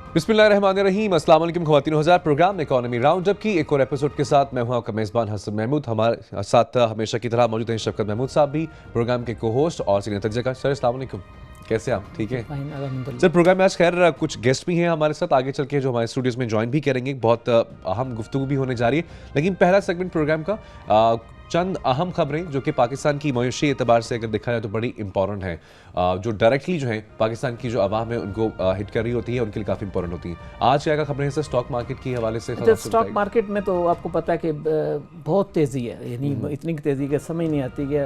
बिस्मिल्लाहिर्रहमानिर्रहीम। अस्सलाम वालेकुम ख़वातीन व हज़रात। प्रोग्राम इकोनॉमी राउंड अप की एक और एपिसोड के साथ मैं हूं आपका मेज़बान हसन महमूद। हमारे साथ हमेशा की तरह मौजूद हैं शफकत महमूद साहब भी, प्रोग्राम के को होस्ट और सीनियर तज्ज़िया। सर अस्सलाम वालेकुम, कैसे आप? ठीक है सर। प्रोग्राम में आज खैर कुछ गेस्ट भी हैं हमारे साथ, आगे चल के जो हमारे स्टूडियोज़ में ज्वाइन भी करेंगे। बहुत अहम गुफ्तगू भी होने जा रही है, लेकिन पहला सेगमेंट प्रोग्राम का चंद अहम खबरें जो कि पाकिस्तान की मयूशी एतबार से अगर देखा जाए तो बड़ी इंपॉर्टेंट है, जो डायरेक्टली जो है पाकिस्तान की जो आवाम है उनको हिट कर रही होती है, उनके लिए काफ़ी इंपॉर्टेंट होती हैं। आज क्या खबरें हैं सर स्टॉक मार्केट की हवाले से? स्टॉक मार्केट में तो आपको पता है कि बहुत तेज़ी है, यानी इतनी तेज़ी का समझ नहीं आती कि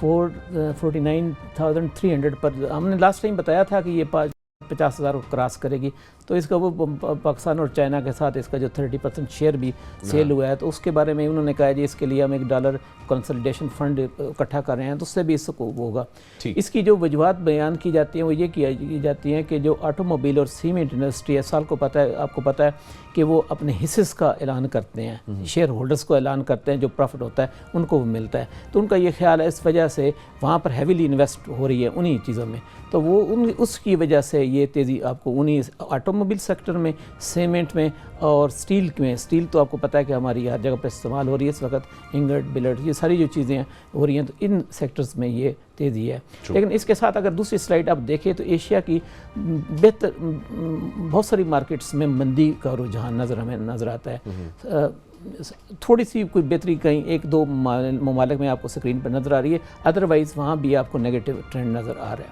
49,300 पर हमने लास्ट टाइम बताया था कि ये 50,000 को क्रॉस करेगी, तो इसका वो पाकिस्तान और चाइना के साथ इसका जो 30% शेयर भी सेल हुआ है, तो उसके बारे में उन्होंने कहा जी इसके लिए हम $1 कंसोलिडेशन फंड इकट्ठा कर रहे हैं, तो उससे भी इसको वो होगा। इसकी जो वजूहत बयान की जाती हैं वो ये की जाती हैं कि जो ऑटोमोबाइल और सीमेंट इंडस्ट्री है, साल को पता है, आपको पता है कि वो अपने हिस्सेस का ऐलान करते हैं, शेयर होल्डर्स को ऐलान करते हैं, जो प्रॉफिट होता है उनको वो मिलता है। तो उनका ये ख्याल है इस वजह से वहाँ पर हैवीली इन्वेस्ट हो रही है उन्हीं चीज़ों में, तो वो उसकी वजह से ये तेज़ी आपको उन्हीं ऑटोमोबाइल सेक्टर में, सीमेंट में और स्टील में। स्टील तो आपको पता है कि हमारी हर जगह पर इस्तेमाल हो रही है इस वक्त, इंगट, बिलेट, ये सारी जो चीज़ें हो रही हैं, तो इन सेक्टर्स में ये तेज़ी है। लेकिन इसके साथ अगर दूसरी स्लाइड आप देखें तो एशिया की बेहतर बहुत सारी मार्केट्स में मंदी का रुझान हमें नज़र आता है। थोड़ी सी कोई बेहतरी कहीं एक दो ममालिक में आपको स्क्रीन पर नज़र आ रही है, अदरवाइज़ वहाँ भी आपको नेगेटिव ट्रेंड नज़र आ रहा है।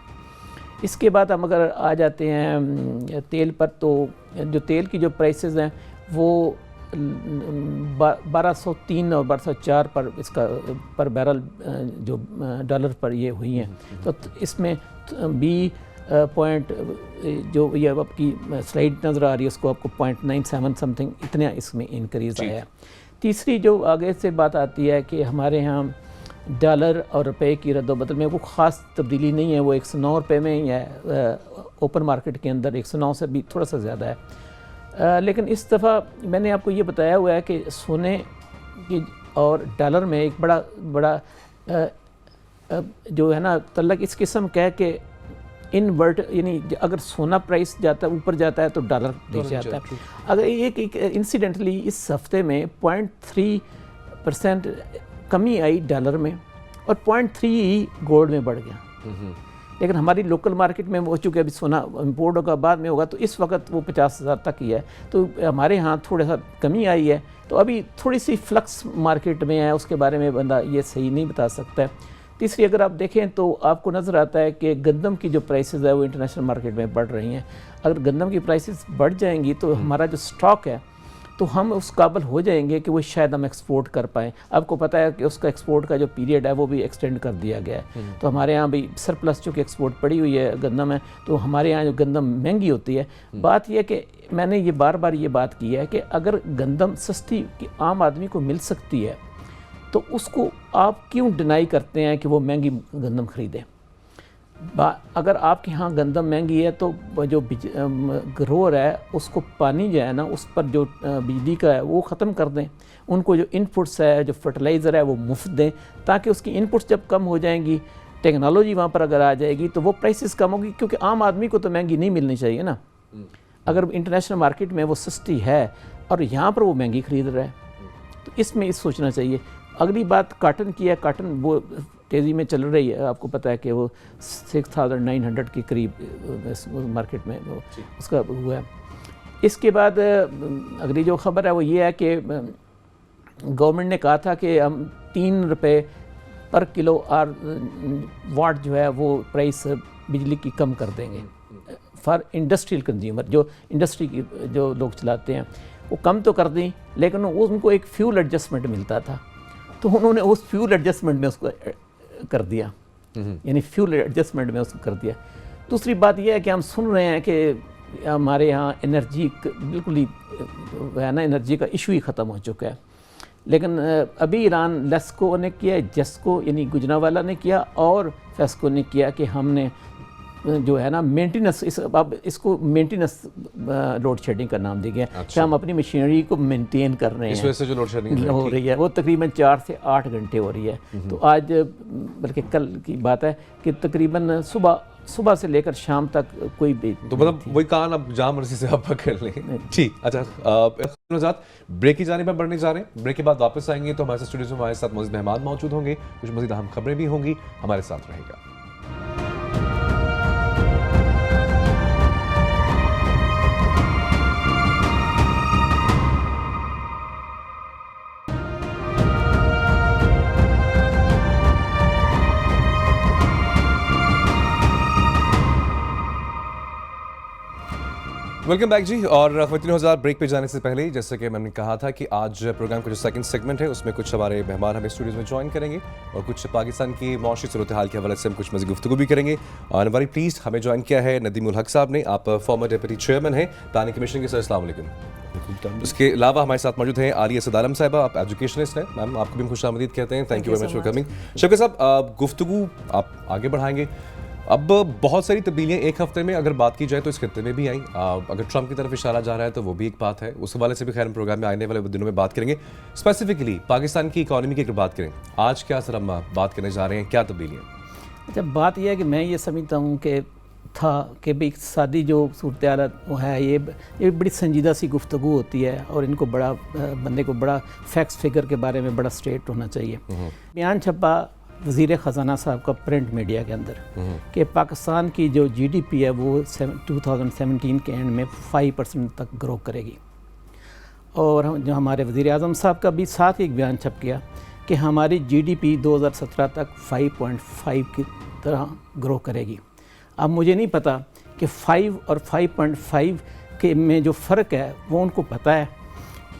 इसके बाद हम अगर आ जाते हैं तेल पर, तो जो तेल की जो प्राइसेस हैं वो 1203 और 1204 पर इसका पर बैरल जो डॉलर पर ये हुई हैं, तो इसमें पॉइंट जो ये आपकी स्लाइड नज़र आ रही है उसको आपको 0.97 समथिंग इतना इसमें इंक्रीज़ आया है। तीसरी जो आगे से बात आती है कि हमारे यहाँ डॉलर और रुपए की रद्द-ओ-बदल में वो ख़ास तब्दीली नहीं है, वो 109 रुपये में ही है, ओपन मार्केट के अंदर 109 से भी थोड़ा सा ज़्यादा है। लेकिन इस दफ़ा मैंने आपको ये बताया हुआ है कि सोने की और डॉलर में एक बड़ा जो है ना तल्लक इस किस्म का है कि इनवर्ट, यानी अगर सोना प्राइस जाता है ऊपर जाता है तो डॉलर नीचे जाता है। अगर एक इंसिडेंटली इस हफ्ते में 0.3% कमी आई डॉलर में और 0.3 ही गोल्ड में बढ़ गया, लेकिन हमारी लोकल मार्केट में वो चूँकि अभी सोना इम्पोर्ट होगा बाद में होगा, तो इस वक्त वो 50,000 तक ही है, तो हमारे यहाँ थोड़ा सा कमी आई है, तो अभी थोड़ी सी फ्लक्स मार्केट में है, उसके बारे में बंदा ये सही नहीं बता सकता है। तीसरी अगर आप देखें तो आपको नज़र आता है कि गंदम की जो प्राइसेस है वो इंटरनेशनल मार्केट में बढ़ रही हैं। अगर गंदम की प्राइसेस बढ़ जाएंगी तो हमारा जो स्टॉक है तो हम उस काबिल हो जाएंगे कि वो शायद हम एक्सपोर्ट कर पाएँ। आपको पता है कि उसका एक्सपोर्ट का जो पीरियड है वो भी एक्सटेंड कर दिया गया है, तो हमारे यहाँ भी सरप्लस चूँकि एक्सपोर्ट पड़ी हुई है गंदम है, तो हमारे यहाँ जो गंदम महंगी होती है। बात यह कि मैंने ये बार बार ये बात की है कि अगर गंदम सस्ती आम आदमी को मिल सकती है तो उसको आप क्यों डिनाई करते हैं कि वो महंगी गंदम ख़रीदें। अगर आपके यहाँ गंदम महंगी है तो जो ग्रोअर है उसको पानी जो है ना उस पर जो बिजली का है वो ख़त्म कर दें, उनको जो इनपुट्स है, जो फर्टिलाइज़र है वो मुफ्त दें, ताकि उसकी इनपुट्स जब कम हो जाएंगी, टेक्नोलॉजी वहाँ पर अगर आ जाएगी तो वो प्राइसेस कम होगी, क्योंकि आम आदमी को तो महंगी नहीं मिलनी चाहिए ना। अगर इंटरनेशनल मार्केट में वो सस्ती है और यहाँ पर वो महंगी ख़रीद रहा है, तो इसमें सोचना चाहिए। अगली बात काटन की है, काटन वो तेज़ी में चल रही है, आपको पता है कि वो 6,900 के करीब मार्केट में वो उसका हुआ है। इसके बाद अगली जो ख़बर है वो ये है कि गवर्नमेंट ने कहा था कि हम 3 रुपये पर किलो और वाट जो है वो प्राइस बिजली की कम कर देंगे फॉर इंडस्ट्रियल कंज्यूमर, जो इंडस्ट्री की जो लोग चलाते हैं वो कम तो कर दी, लेकिन उनको एक फ्यूल एडजस्टमेंट मिलता था, तो उन्होंने उस फ्यूल एडजस्टमेंट में उसको कर दिया, यानी फ्यूल एडजस्टमेंट में उसको कर दिया। दूसरी बात यह है कि हम सुन रहे हैं कि हमारे यहाँ एनर्जी बिल्कुल ही है ना, एनर्जी का इशू ही ख़त्म हो चुका है, लेकिन अभी ईरान लेस्को ने किया, जेस्को यानी गुजरावाला ने किया और फेस्को ने किया कि हमने जो है ना मेंटेनेंस, अब इसको मेंटेनेंस लोड शेडिंग का नाम दिया गया। अच्छा। हम अपनी मशीनरी को मेंटेन कर रहे हैं, इस वजह से जो लोड शेडिंग हो रही है वो तकरीबन 4 से 8 घंटे हो रही है। तो आज बल्कि कल की बात है कि तकरीबन सुबह सुबह से लेकर शाम तक कोई भी तो मतलब वही कान अब जहाँ मर्जी से आप पकड़ लें। ठीक, अच्छा ब्रेक की जाने पर बढ़ने जा रहे हैं। ब्रेक के बाद वापस आएंगे तो हमारे स्टूडियो में हमारे साथ मज़ीद मेहमान मौजूद होंगे, कुछ मज़ीद अहम खबरें भी होंगी, हमारे साथ रहेगा। वेलकम बैक जी। और ख़वातीन हज़रात, ब्रेक पे जाने से पहले जैसे कि मैंने कहा था कि आज प्रोग्राम का जो सेकंड सेगमेंट है उसमें कुछ हमारे मेहमान हमें स्टूडियोज़ में ज्वाइन करेंगे और कुछ पाकिस्तान की मौशी सूरत हाल के हवाले से हम कुछ मज़ीद गुफ्तगू भी करेंगे। और वेरी प्लीज़ हमें ज्वाइन किया है नदीमुल हक साहब ने, आप फॉर्मर डेप्यूटी चेयरमैन हैं प्लानिंग कमीशन के। सर अस्सलाम वालेकुम। इसके अलावा हमारे साथ मौजूद हैं आलिया असद आलम साहिबा, आप एजुकेशनिस्ट हैं। मैम आपको भी हम खुशामदीद कहते हैं, thank you very much for coming. Shaukat साहब, गुफ्तगू आप आगे बढ़ाएंगे। अब बहुत सारी तब्दीलियाँ एक हफ्ते में अगर बात की जाए तो इस खत्ते में भी आई। अगर ट्रंप की तरफ इशारा जा रहा है तो वो भी एक बात है, उस हवाले से भी खैर हम प्रोग्राम में आने वाले दिनों में बात करेंगे। स्पेसिफिकली पाकिस्तान की इकॉनमी की अगर बात करें, आज क्या सर हम बात करने जा रहे हैं, क्या तब्दीलियाँ? अच्छा, बात यह है कि मैं ये समझता हूँ कि कि भी इक़्तिसादी जो सूरत हाल वो है, ये बड़ी संजीदा सी गुफ्तगू होती है और इनको बड़ा बंदे को बड़ा फैक्ट्स फिगर के बारे में बड़ा स्ट्रेट होना चाहिए। बयान छपा वज़ीर ख़जाना साहब का प्रिंट मीडिया के अंदर कि पाकिस्तान की जो GDP है वो 2017 के एंड में 5% तक ग्रो करेगी। और जो हमारे वज़ीर आज़म साहब का भी साथ एक बयान छप गया कि हमारी GDP 2017 तक 5.5 की तरह ग्रो करेगी। अब मुझे नहीं पता कि 5 और 5.5 के में जो फ़र्क है वो उनको पता है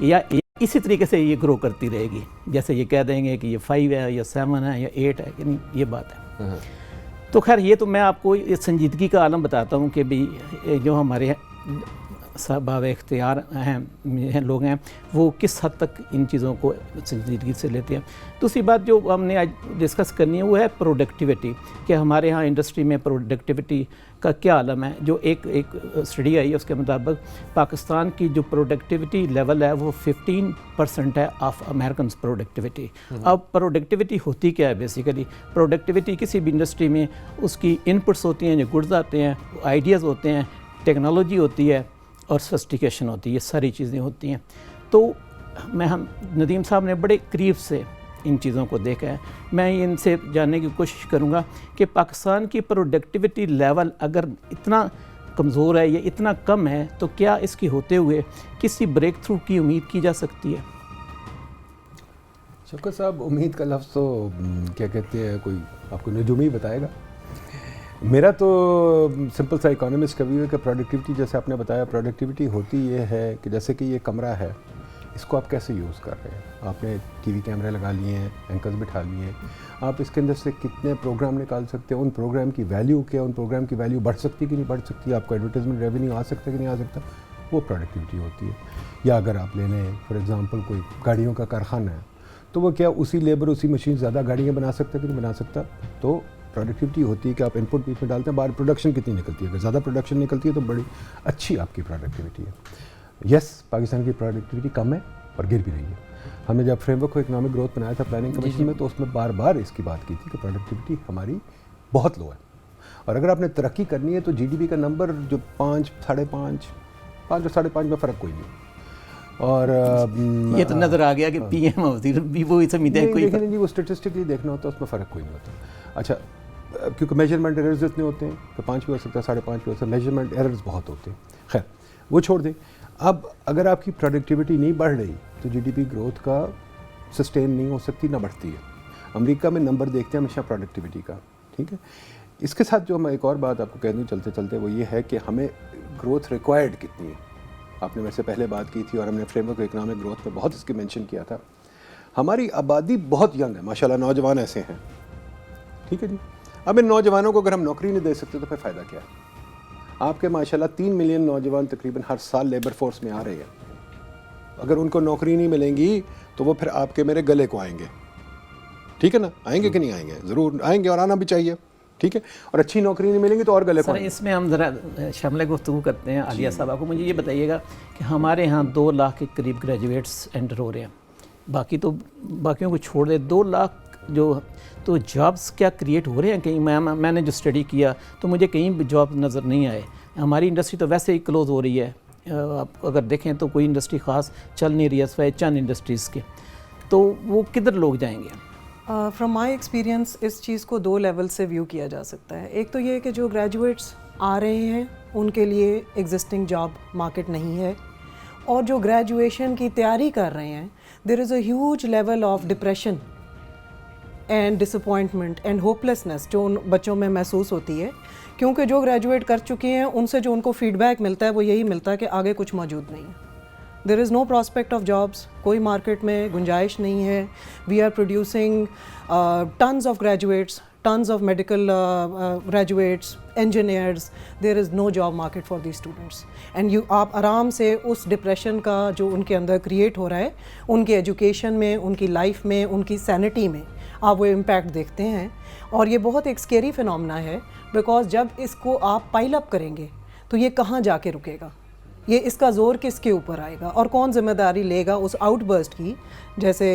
या इसी तरीके से ये ग्रो करती रहेगी, जैसे ये कह देंगे कि ये 5 है या 7 है या 8 है, कि नहीं, ये बात है। तो खैर ये तो मैं आपको इस संजीदगी का आलम बताता हूँ कि भी जो हमारे साहब इख्तियार हैं लोग हैं वो किस हद तक इन चीज़ों को संजीदगी से लेते हैं। दूसरी बात जो हमने आज डिस्कस करनी है वो है प्रोडक्टिविटी, कि हमारे यहाँ इंडस्ट्री में प्रोडक्टिविटी का क्या आलम है। जो एक स्टडी आई है उसके मुताबिक पाकिस्तान की जो प्रोडक्टिविटी लेवल है वो 15% है ऑफ अमेरिकन प्रोडक्टिविटी। अब प्रोडक्टिविटी होती क्या है? बेसिकली प्रोडक्टिविटी किसी भी इंडस्ट्री में उसकी इनपुट्स होती हैं, जो गुड्स आते हैं, आइडियाज़ होते हैं, टेक्नोलॉजी होती है और सोफिस्टिकेशन होती है, ये सारी चीज़ें होती हैं। तो हम नदीम साहब ने बड़े करीब से इन चीज़ों को देखा है। मैं इनसे जानने की कोशिश करूँगा कि पाकिस्तान की प्रोडक्टिविटी लेवल अगर इतना कमज़ोर है या इतना कम है तो क्या इसके होते हुए किसी ब्रेक थ्रू की उम्मीद की जा सकती है? शौकत साहब, उम्मीद का लफ्ज़ तो क्या कहते हैं, कोई आपको नजूमी ही बताएगा। मेरा तो सिंपल सा इकोनॉमिस्ट का व्यू है कि प्रोडक्टिविटी, जैसे आपने बताया, प्रोडक्टिविटी होती ये है कि जैसे कि ये कमरा है, इसको आप कैसे यूज़ कर रहे हैं। आपने टीवी कैमरे लगा लिए हैं, एंकर्स बिठा लिए हैं, आप इसके अंदर से कितने प्रोग्राम निकाल सकते हैं, उन प्रोग्राम की वैल्यू क्या, उन प्रोग्राम की वैल्यू बढ़ सकती है कि नहीं बढ़ सकती, आपको एडवर्टाइजमेंट रेवेन्यू आ सकता है कि नहीं आ सकता, वो प्रोडक्टिविटी होती है। या अगर आप ले लें फॉर एग्ज़ाम्पल कोई गाड़ियों का कारखाना है, तो वो क्या उसी लेबर उसी मशीन ज़्यादा गाड़ियाँ बना सकता है कि नहीं बना सकता। तो प्रोडक्टिविटी होती है कि आप इनपुट बीच में डालते हैं, बाहर प्रोडक्शन कितनी निकलती है। अगर ज़्यादा प्रोडक्शन निकलती है तो बड़ी अच्छी आपकी प्रोडक्टिविटी है। यस, पाकिस्तान की प्रोडक्टिविटी कम है और गिर भी रही है। हमने जब फ्रेमवर्क को इकोनॉमिक ग्रोथ बनाया था प्लानिंग कमीशन में, तो उसमें बार बार इसकी बात की थी कि प्रोडक्टिविटी हमारी बहुत लो है। और अगर आपने तरक्की करनी है तो GDP का नंबर जो 5, 5.5 और 5.5 में फ़र्क कोई नहीं। और ये तो नज़र आ गया कि PM वज़ीर भी वो इसे उम्मीद है कोई नहीं, वो स्टेटिस्टिकली देखना होता है, उसमें फ़र्क कोई नहीं होता। अच्छा, क्योंकि मेजरमेंट एरर्स इतने होते हैं कि 5 भी हो सकता है, 5.5 भी हो सकता है, मेजरमेंट एरर्स बहुत होते हैं। खैर वो छोड़ दें। अब अगर आपकी प्रोडक्टिविटी नहीं बढ़ रही तो GDP ग्रोथ का सस्टेन नहीं हो सकती, ना बढ़ती है। अमेरिका में नंबर देखते हैं हमेशा प्रोडक्टिविटी का, ठीक है। इसके साथ जो मैं एक और बात आपको कह दूँ चलते चलते, वो ये है कि हमें ग्रोथ रिक्वायर्ड कितनी है। आपने मेरे से पहले बात की थी और हमने फ्रेमवर्क इकोनॉमिक ग्रोथ में बहुत इसके मेंशन किया था। हमारी आबादी बहुत यंग है माशाल्लाह, नौजवान ऐसे हैं, ठीक है जी। अब इन नौजवानों को अगर हम नौकरी नहीं दे सकते तो फिर फ़ायदा क्या है। आपके माशाल्लाह 3 मिलियन नौजवान तकरीबन हर साल लेबर फोर्स में आ रहे हैं। अगर उनको नौकरी नहीं मिलेंगी तो वो फिर आपके मेरे गले को आएंगे, ठीक है ना। आएंगे कि नहीं आएंगे? ज़रूर आएंगे और आना भी चाहिए, ठीक है। और अच्छी नौकरी नहीं मिलेंगी तो और गले को आएंगे। इसमें हम ज़रा शामिल गुफ्तगू करते हैं। आलिया साहबा को मुझे ये बताइएगा कि हमारे यहाँ 2 लाख के करीब ग्रेजुएट्स एंटर हो रहे हैं, बाकी तो बाकियों को छोड़ दे 2 लाख जो तो जॉब्स क्या क्रिएट हो रहे हैं कहीं? मैंने जो स्टडी किया तो मुझे कहीं भी जॉब नज़र नहीं आए। हमारी इंडस्ट्री तो वैसे ही क्लोज़ हो रही है, आप अगर देखें तो कोई इंडस्ट्री ख़ास चल नहीं रही है सिवाय चंद इंडस्ट्रीज़ के, तो वो किधर लोग जाएंगे? फ्रॉम माई एक्सपीरियंस इस चीज़ को 2 लेवल से व्यू किया जा सकता है। एक तो ये कि जो ग्रेजुएट्स आ रहे हैं उनके लिए एग्जिस्टिंग जॉब मार्केट नहीं है, और जो ग्रेजुएशन की तैयारी कर रहे हैं there is a huge level of depression and disappointment and hopelessness जो उन बच्चों में महसूस होती है, क्योंकि जो ग्रेजुएट कर चुके हैं उनसे जो उनको फीडबैक मिलता है वो यही मिलता है कि आगे कुछ मौजूद नहीं है। There is no prospect of jobs, कोई मार्केट में गुंजाइश नहीं है। We are producing tons of graduates, tons of medical graduates, engineers. There is no job market for these students. And आप आराम से उस डिप्रेशन का जो उनके अंदर क्रिएट हो रहा है, उनके एजुकेशन में, उनकी लाइफ में, उनकी सैनिटी में आप वो इम्पैक्ट देखते हैं। और ये बहुत एक स्केरी फिनोमेना है, बिकॉज जब इसको आप पाइल अप करेंगे तो ये कहाँ जाके रुकेगा, ये इसका ज़ोर किसके ऊपर आएगा और कौन जिम्मेदारी लेगा उस आउटबर्स्ट की। जैसे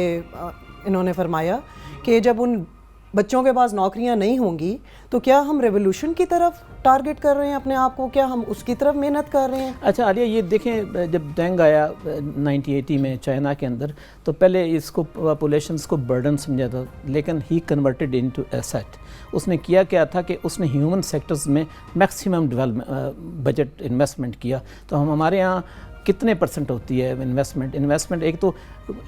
इन्होंने फरमाया कि जब उन बच्चों के पास नौकरियां नहीं होंगी तो क्या हम रेवोल्यूशन की तरफ टारगेट कर रहे हैं अपने आप को, क्या हम उसकी तरफ मेहनत कर रहे हैं? अच्छा आलिया, ये देखें जब डेंग आया 1980 में चाइना के अंदर, तो पहले इसको पॉपुलेशंस को बर्डन समझा था, लेकिन ही कन्वर्टेड इनटू एसेट। उसने किया क्या था कि उसने ह्यूमन सेक्टर्स में मैक्सिमम डेवलपमेंट बजट इन्वेस्टमेंट किया। तो हमारे यहाँ कितने परसेंट होती है इन्वेस्टमेंट? एक तो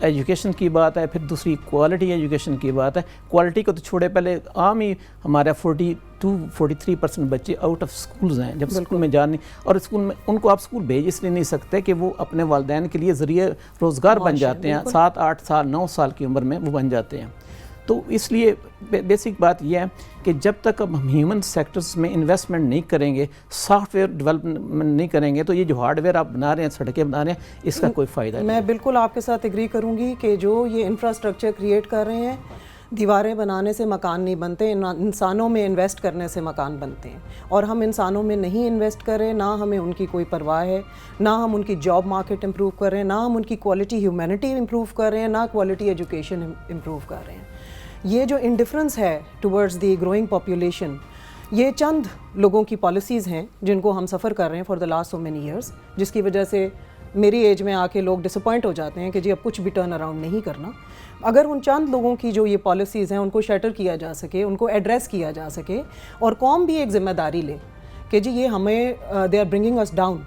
एजुकेशन की बात है, फिर दूसरी क्वालिटी एजुकेशन की बात है। क्वालिटी को तो छोड़े, पहले आम ही हमारा 42-43% बच्चे आउट ऑफ स्कूल्स हैं, जब स्कूल में जाने, और स्कूल में उनको आप स्कूल भेज इसलिए नहीं सकते कि वो अपने वालिदैन के लिए ज़रिए रोज़गार बन जाते हैं, 7-8 साल 9 साल की उम्र में वो बन जाते हैं। तो इसलिए बेसिक बात यह है कि जब तक हम ह्यूमन सेक्टर्स में इन्वेस्टमेंट नहीं करेंगे, सॉफ्टवेयर डेवलपमेंट नहीं करेंगे, तो ये जो हार्डवेयर आप बना रहे हैं, सड़कें बना रहे हैं, इसका कोई फ़ायदा नहीं। मैं बिल्कुल आपके साथ एग्री करूंगी कि जो ये इंफ्रास्ट्रक्चर क्रिएट कर रहे हैं, दीवारें बनाने से मकान नहीं बनते, इंसानों में इन्वेस्ट करने से मकान बनते हैं। और हम इंसानों में नहीं इन्वेस्ट करें, ना हमें उनकी कोई परवाह है, ना हम उनकी जॉब मार्केट इम्प्रूव कर रहे हैं, ना हम उनकी क्वालिटी ह्यूमैनिटी इम्प्रूव कर रहे हैं, ना क्वालिटी एजुकेशन इम्प्रूव कर रहे हैं। ये जो इंडिफरेंस है टुवर्ड्स दी ग्रोइंग पॉपुलेशन, ये चंद लोगों की पॉलिसीज़ हैं जिनको हम सफ़र कर रहे हैं for the last so many years, जिसकी वजह से मेरी एज में आके लोग डिसअपॉइंट हो जाते हैं कि जी अब कुछ भी टर्न अराउंड नहीं करना। अगर उन चंद लोगों की जो ये पॉलिसीज़ हैं उनको शटर किया जा सके, उनको एड्रेस किया जा सके, और कौम भी एक ज़िम्मेदारी ले कि जी ये हमें they are bringing us down,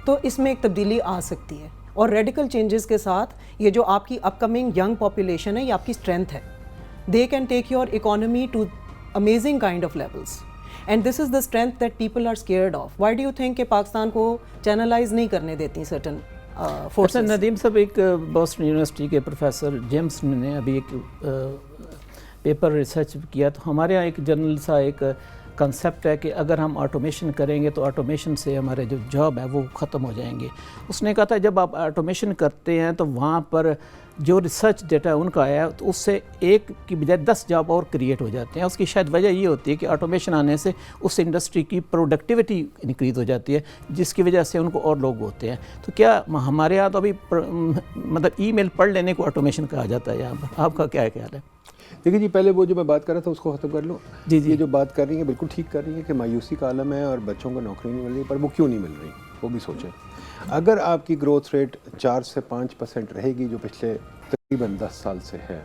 तो इसमें एक तब्दीली आ सकती है। और रेडिकल चेंजेस के साथ ये जो आपकी अपकमिंग यंग पॉपुलेशन है, ये आपकी स्ट्रेंथ है। They can take your economy to amazing kind of levels, and this is the strength that people are scared of. Why do you think कि पाकिस्तान को channelize नहीं करने देती certain forces? नदीम साहब, एक बॉस्टन यूनिवर्सिटी के प्रोफेसर जेम्स ने अभी एक पेपर रिसर्च किया, तो हमारे यहाँ एक जर्नल सा एक कंसेप्ट है कि अगर हम ऑटोमेशन करेंगे तो ऑटोमेशन से हमारे जो जॉब है वो ख़त्म हो जाएंगे। उसने कहा था जब आप ऑटोमेशन करते हैं तो वहाँ पर जो रिसर्च डेटा उनका आया तो उससे एक की बजाय 10 जॉब और क्रिएट हो जाते हैं। उसकी शायद वजह ये होती है कि ऑटोमेशन आने से उस इंडस्ट्री की प्रोडक्टिविटी इंक्रीज़ हो जाती है, जिसकी वजह से उनको और लोग होते हैं। तो क्या हमारे यहाँ तो अभी मतलब ईमेल पढ़ लेने को ऑटोमेशन कहा जाता है यहाँ पर, आपका क्या ख्याल है? देखिए जी, पहले वो जो मैं बात कर रहा था उसको ख़त्म कर लूँ। जी जी, ये जो बात कर रही है बिल्कुल ठीक कर रही है कि मायूसी का आलम है और बच्चों को नौकरी नहीं मिल रही, पर वो क्यों नहीं मिल रही वो भी सोचें। अगर आपकी ग्रोथ रेट 4 से 5% रहेगी जो पिछले तकरीबन 10 साल से है,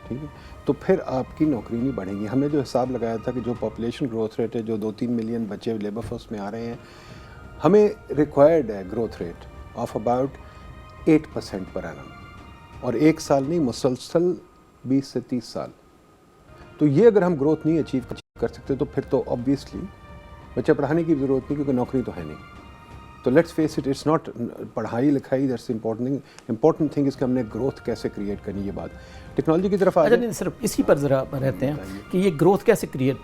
ठीक है, तो फिर आपकी नौकरी नहीं बढ़ेगी। हमने जो हिसाब लगाया था कि जो पॉपुलेशन ग्रोथ रेट है, जो 2-3 मिलियन बच्चे लेबर फोर्स में आ रहे हैं, हमें रिक्वायर्ड है growth rate of about 8% per annum, और एक साल नहीं, मुसलसल 20 से 30 साल। तो ये अगर हम ग्रोथ नहीं अचीव कर सकते तो फिर तो ऑब्वियसली बच्चे पढ़ाने की ज़रूरत नहीं, क्योंकि नौकरी तो है नहीं। तो let's face it, it's not पढ़ाई लिखाई दैट्स इम्पोर्टेंट थिंग इसके हमने ग्रोथ कैसे क्रिएट करनी, ये बात टेक्नोलॉजी की तरफ आ जाए। नहीं सिर्फ इसी पर ज़रा रहते हैं कि ये ग्रोथ कैसे क्रिएट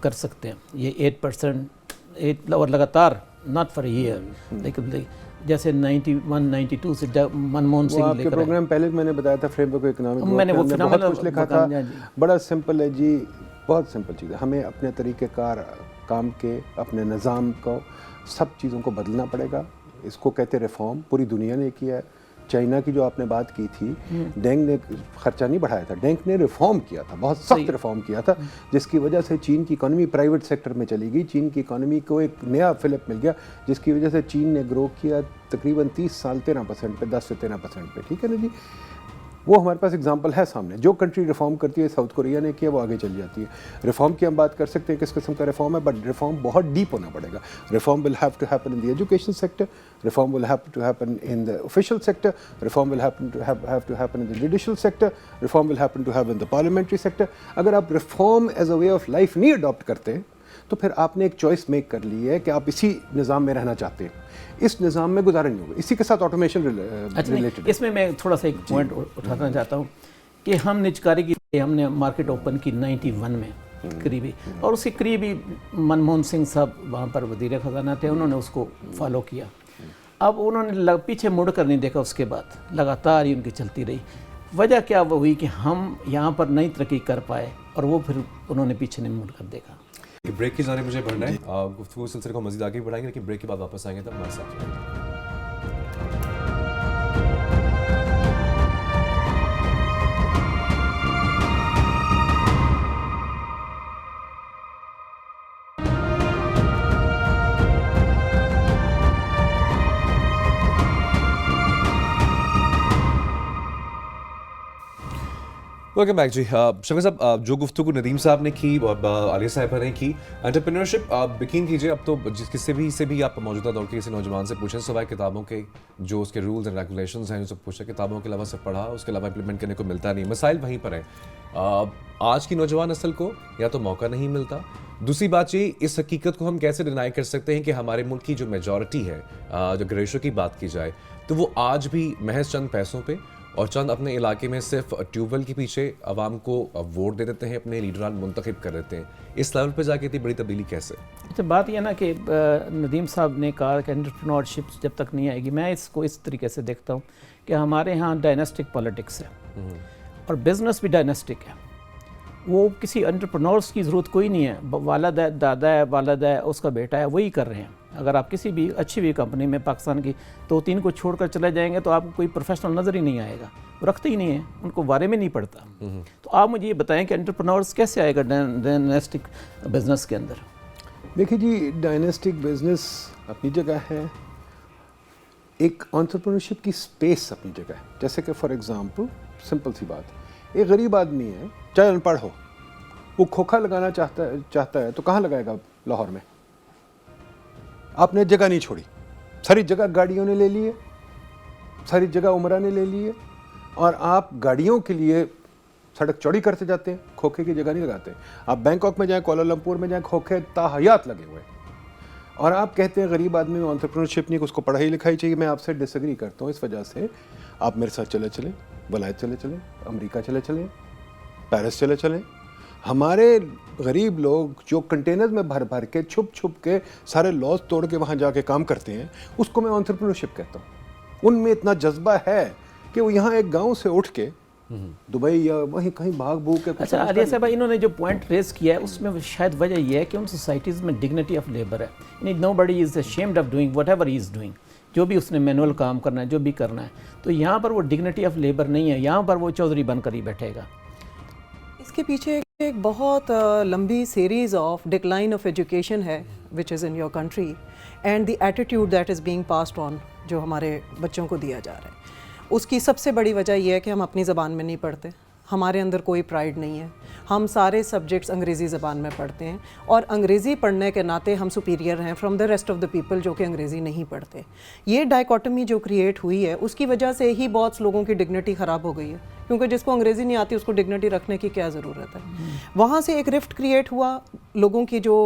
कर सकते हैं। ये 8% और लगातार नॉट फॉर ईयर, लेकिन जैसे 91-92 से मनमोहन सिंह आपके प्रोग्राम पहले मैंने बताया था फ्रेमवर्क इकोनॉमिक, मैंने वो बहुत कुछ लिखा था, बड़ा सिंपल है जी, बहुत सिंपल चीज़ है। हमें अपने तरीक़ेकार काम के, अपने निज़ाम को, सब चीज़ों को बदलना पड़ेगा। इसको कहते रिफॉर्म, पूरी दुनिया ने किया है। चाइना की जो आपने बात की थी, डेंग ने खर्चा नहीं बढ़ाया था, डेंग ने रिफॉर्म किया था, बहुत सख्त रिफॉर्म किया था, जिसकी वजह से चीन की इकोनॉमी प्राइवेट सेक्टर में चली गई, चीन की इकोनॉमी को एक नया फिलिप मिल गया, जिसकी वजह से चीन ने ग्रो किया तकरीबन 30 साल 13% पे, 10 से 13% पे, ठीक है ना जी। वो हमारे पास एग्जांपल है सामने। जो कंट्री रिफॉर्म करती है, साउथ कोरिया ने किया, वो आगे चली जाती है। रिफॉर्म की हम बात कर सकते हैं किस किस्म का रिफॉर्म है, बट रिफॉर्म बहुत डीप होना पड़ेगा। Reform will have to happen in the education sector, reform will have to happen in the official sector, reform will have to happen in the judicial sector, reform will happen to have in the parliamentary sector. अगर आप reform as a way of life नहीं adopt करते तो फिर आपने एक choice make कर ली है कि आप इसी निज़ाम में रहना चाहते हैं, इस निज़ाम में गुजारा नहीं होगा। इसी के साथ ऑटोमेशन रिलेटेड। इसमें मैं थोड़ा सा एक पॉइंट उठाना चाहता हूँ कि हम निजकारी की हमने मार्केट ओपन की 91 में करीबी, और उसके करीबी मनमोहन सिंह साहब वहाँ पर वज़ीर ख़जाना थे, उन्होंने उसको फॉलो किया। अब उन्होंने पीछे मुड़ कर नहीं देखा, उसके बाद लगातार ही उनकी चलती रही। वजह क्या वो हुई कि हम यहाँ पर नई तरक्की कर पाए और वो फिर उन्होंने पीछे नहीं मुड़ कर देखा। ब्रेक की जाने मुझे बढ़ना है, गुफ्तगू सिलसिले को मज़ीद आगे बढ़ाएंगे, लेकिन ब्रेक के बाद वापस आएंगे, तब हमारे साथ रहिए। वेलकम बैक जी। शफी साहब, जो गुफ्तगू नदीम साहब ने की और आलिया साहिबा ने की, एंटरप्रेन्योरशिप यकीन कीजिए अब तो किसी भी से भी आप मौजूदा दौर के किसी नौजवान से पूछें, सिवाय किताबों के जो उसके रूल्स एंड रेगुलेशंस हैं, उनसे पूछें, किताबों के अलावा सब पढ़ा, उसके अलावा इंप्लीमेंट करने को मिलता नहीं। मसाइल वहीं पर हैं। आज की नौजवान नस्ल को या तो मौका नहीं मिलता, दूसरी बात ये, इस हकीकत को हम कैसे डिनाई कर सकते हैं कि हमारे मुल्क की जो मेजॉरिटी है, जो रेशो की बात की जाए, तो वो आज भी महज चंद पैसों पे और चंद अपने इलाके में सिर्फ ट्यूबवेल के पीछे आवाम को वोट दे देते हैं, अपने लीडरान मुंतखब कर देते हैं। इस लेवल पे जाके इतनी बड़ी तब्दीली कैसे? अच्छा, बात यह ना कि नदीम साहब ने कहा कि एंटरप्रेन्योरशिप जब तक नहीं आएगी, मैं इसको इस तरीके से देखता हूँ कि हमारे यहाँ डायनेस्टिक पॉलिटिक्स है और बिज़नेस भी डायनेस्टिक है। वो किसी एंटरप्रेन्योर्स की ज़रूरत कोई नहीं है, वालद है, दादा है, वालद है, उसका बेटा है, वही कर रहे हैं। अगर आप किसी भी अच्छी भी कंपनी में पाकिस्तान की 2-3 को छोड़कर चले जाएंगे तो आपको कोई प्रोफेशनल नज़र ही नहीं आएगा, वो रखते ही नहीं है, उनको बारे में नहीं पड़ता। तो आप मुझे ये बताएं कि एंटरप्रेन्योर्स कैसे आएगा डायनेस्टिक बिजनेस के अंदर? देखिए जी, डायनेस्टिक बिजनेस अपनी जगह है, एक एंटरप्रेन्योरशिप की स्पेस अपनी जगह है। जैसे कि फॉर एग्जांपल, सिंपल सी बात, एक गरीब आदमी है, चाहे अनपढ़ हो, वो खोखा लगाना चाहता है तो कहाँ लगाएगा? लाहौर में। आपने जगह नहीं छोड़ी, सारी जगह गाड़ियों ने ले ली है, सारी जगह उमरा ने ले ली है, और आप गाड़ियों के लिए सड़क चौड़ी करते जाते हैं, खोखे की जगह नहीं लगाते। आप बैंकॉक में जाएं, कोलालमपुर में जाएं, खोखे ताहयात लगे हुए हैं, और आप कहते हैं गरीब आदमी में एंटरप्रेन्योरशिप नहीं, उसको पढ़ाई लिखाई चाहिए। मैं आपसे डिसएग्री करता हूँ इस वजह से। आप मेरे साथ चले चलें, वलायत चले चलें, अमेरिका चले चलें, पेरिस चले चलें। हमारे गरीब लोग जो कंटेनर में भर भर के छुप छुप के सारे लॉज तोड़ के वहाँ जाके काम करते हैं, उसको मैं एंटरप्रेन्योरशिप कहता हूँ। उनमें इतना जज्बा है कि वो यहाँ एक गांव से उठ के दुबई या वहीं कहीं भाग भूग के। अच्छा आलिया साहब, इन्होंने जो पॉइंट रेज किया है उसमें शायद वजह यह है कि उन सोसाइटीज़ में डिग्निटी ऑफ लेबर है, यानी nobody is ashamed of doing whatever he is doing, जो भी उसने मैनुअल काम करना है, जो भी करना है। तो यहाँ पर वो डिग्निटी ऑफ लेबर नहीं है, यहाँ पर वो चौधरी बनकर ही बैठेगा। इसके पीछे एक बहुत लंबी series of decline of education है which is in your country, and the attitude that is being passed on, जो हमारे बच्चों को दिया जा रहा है। उसकी सबसे बड़ी वजह यह है कि हम अपनी ज़बान में नहीं पढ़ते, हमारे अंदर कोई प्राइड नहीं है, हम सारे सब्जेक्ट्स अंग्रेज़ी ज़बान में पढ़ते हैं, और अंग्रेज़ी पढ़ने के नाते हम सुपीरियर हैं from the rest of the people जो कि अंग्रेज़ी नहीं पढ़ते। ये डाइकोटमी जो क्रिएट हुई है, उसकी वजह से ही बहुत लोगों की डिग्निटी ख़राब हो गई है, क्योंकि जिसको अंग्रेज़ी नहीं आती उसको डिग्निटी रखने की क्या ज़रूरत है। वहाँ से एक रिफ्ट क्रिएट हुआ, लोगों की जो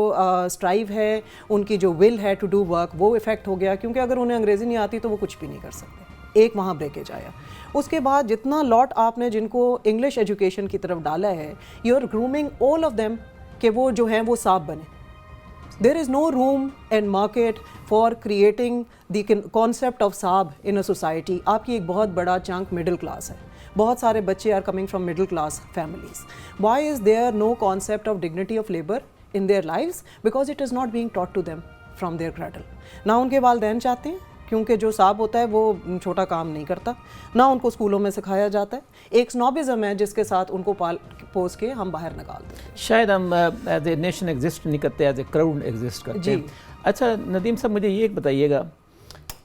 स्ट्राइव है, उनकी जो विल है टू डू वर्क, वो इफ़ेक्ट हो गया, क्योंकि अगर उन्हें अंग्रेज़ी नहीं आती तो वो कुछ भी नहीं कर सकते। एक वहाँ ब्रेकेज आया। उसके बाद जितना लॉट आपने जिनको इंग्लिश एजुकेशन की तरफ डाला है, you are grooming all of them कि वो जो हैं वो साफ बने। There is no room and market for creating the concept of साब इन अ सोसाइटी। आपकी एक बहुत बड़ा चंक मिडिल क्लास है, बहुत सारे बच्चे are coming from middle class families. Why is there no concept of dignity of labour in their lives? Because it is not being taught to them from their cradle. ना उनके वालिदैन चाहते हैं, کیونکہ جو صاحب ہوتا ہے وہ چھوٹا کام نہیں کرتا, نہ ان کو اسکولوں میں سکھایا جاتا ہے, ایک سنوبزم ہے جس کے ساتھ ان کو پال پوس کے ہم باہر نکال دیتے ہیں. شاید ہم ایز اے نیشن ایگزسٹ نہیں کرتے, ایز اے کراؤڈ ایگزسٹ کرتے ہیں. اچھا ندیم صاحب مجھے یہ بتائیے گا